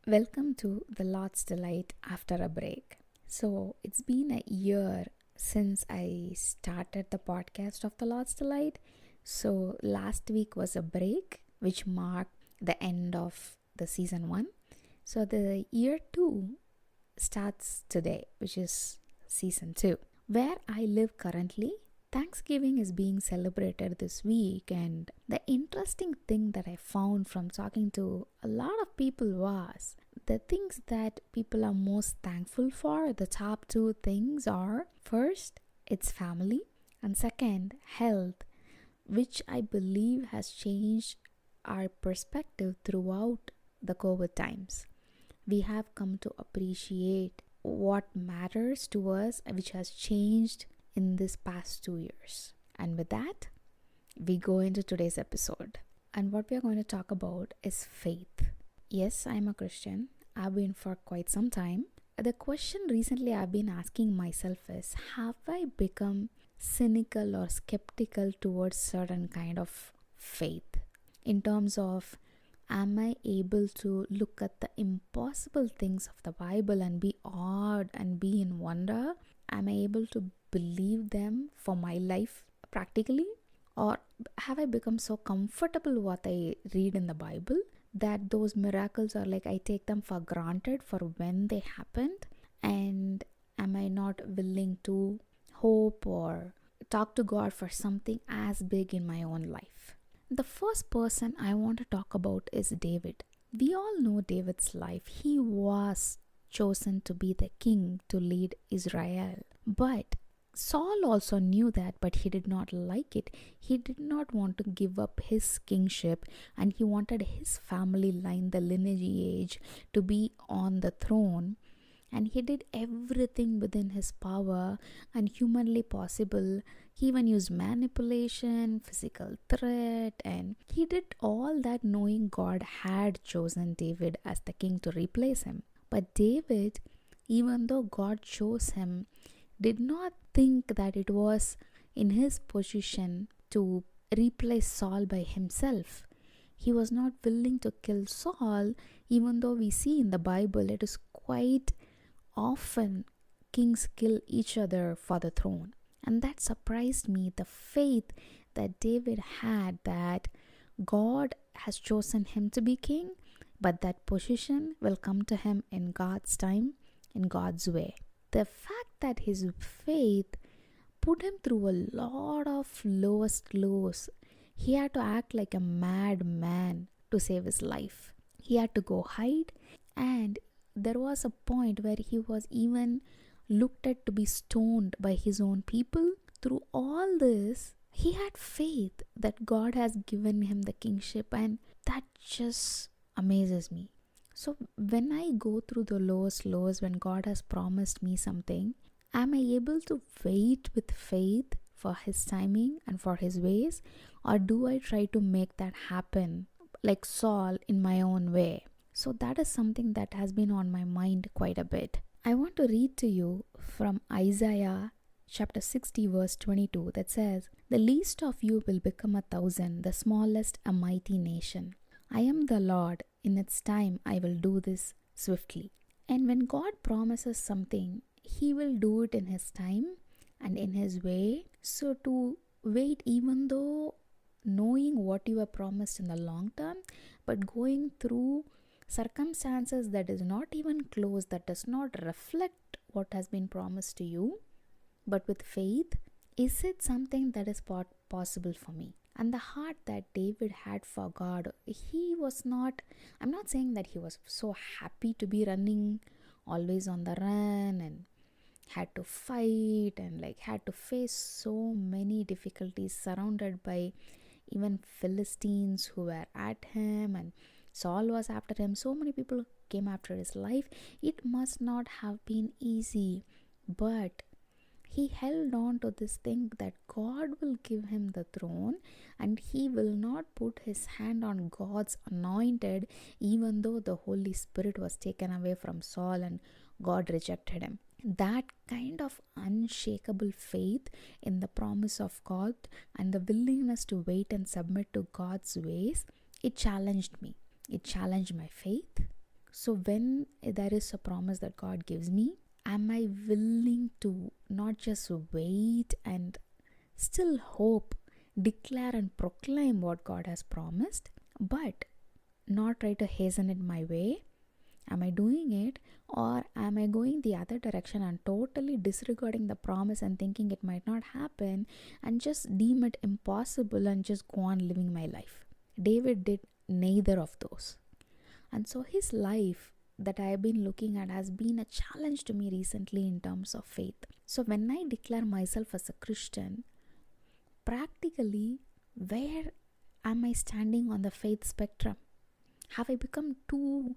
Welcome to the Lord's Delight after a break. So, it's been a year since I started the podcast of the Lord's Delight. So, last week was a break, which marked the end of the season 1. So, the year 2 starts today, which is season 2. Where I live currently, Thanksgiving is being celebrated this week, and the interesting thing that I found from talking to a lot of people was the things that people are most thankful for. The top two things are first, it's family, and second, health, which I believe has changed our perspective throughout the COVID times. We have come to appreciate what matters to us, which has changed in this past 2 years. And with that, we go into today's episode. And what we are going to talk about is faith. Yes, I'm a Christian. I've been for quite some time. The question recently I've been asking myself is, have I become cynical or skeptical towards certain kind of faith? In terms of, am I able to look at the impossible things of the Bible and be awed and be in wonder? Am I able to believe them for my life practically? Or have I become so comfortable what I read in the Bible that those miracles are like I take them for granted for when they happened? And am I not willing to hope or talk to God for something as big in my own life? The first person I want to talk about is David. We all know David's life. He was chosen to be the king to lead Israel. But Saul also knew that, but he did not like it. He did not want to give up his kingship, and he wanted his family line, the lineage, to be on the throne. And he did everything within his power and humanly possible. He even used manipulation, physical threat, and he did all that knowing God had chosen David as the king to replace him. But David, even though God chose him, did not think that it was in his position to replace Saul by himself. He was not willing to kill Saul, even though we see in the Bible it is quite often kings kill each other for the throne. And that surprised me, the faith that David had that God has chosen him to be king, but that position will come to him in God's time, in God's way. The fact that his faith put him through a lot of lowest lows. He had to act like a madman to save his life. He had to go hide, and there was a point where he was even looked at to be stoned by his own people. Through all this, he had faith that God has given him the kingship, and that just amazes me. So when I go through the lowest lows, when God has promised me something, am I able to wait with faith for his timing and for his ways? Or do I try to make that happen like Saul in my own way? So that is something that has been on my mind quite a bit. I want to read to you from Isaiah chapter 60 verse 22 that says, "The least of you will become 1,000, the smallest a mighty nation. I am the Lord, in its time I will do this swiftly." And when God promises something, he will do it in his time and in his way. So to wait, even though knowing what you are promised in the long term, but going through circumstances that is not even close, that does not reflect what has been promised to you, but with faith, is it something that is possible for me? And the heart that David had for God, he was not, I'm not saying that he was so happy to be running always on the run and had to fight and like had to face so many difficulties, surrounded by even Philistines who were at him, and Saul was after him. So many people came after his life. It must not have been easy, but he held on to this thing that God will give him the throne and he will not put his hand on God's anointed, even though the Holy Spirit was taken away from Saul and God rejected him. That kind of unshakable faith in the promise of God and the willingness to wait and submit to God's ways, it challenged me. It challenged my faith. So when there is a promise that God gives me, am I willing to not just wait and still hope, declare and proclaim what God has promised, but not try to hasten it my way? Am I doing it, or am I going the other direction and totally disregarding the promise and thinking it might not happen and just deem it impossible and just go on living my life? David did neither of those. And so his life that I have been looking at has been a challenge to me recently in terms of faith. So when I declare myself as a Christian, practically, where am I standing on the faith spectrum? Have I become too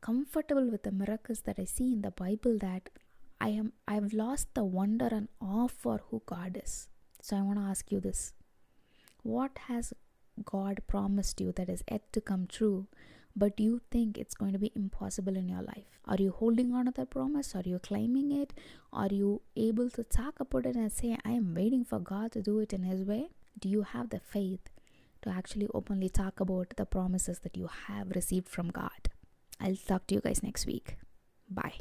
comfortable with the miracles that I see in the Bible that I've lost the wonder and awe for who God is? So I want to ask you this. What has God promised you that is yet to come true, but you think it's going to be impossible in your life? Are you holding on to that promise? Are you claiming it? Are you able to talk about it and say, I am waiting for God to do it in His way? Do you have the faith to actually openly talk about the promises that you have received from God? I'll talk to you guys next week. Bye.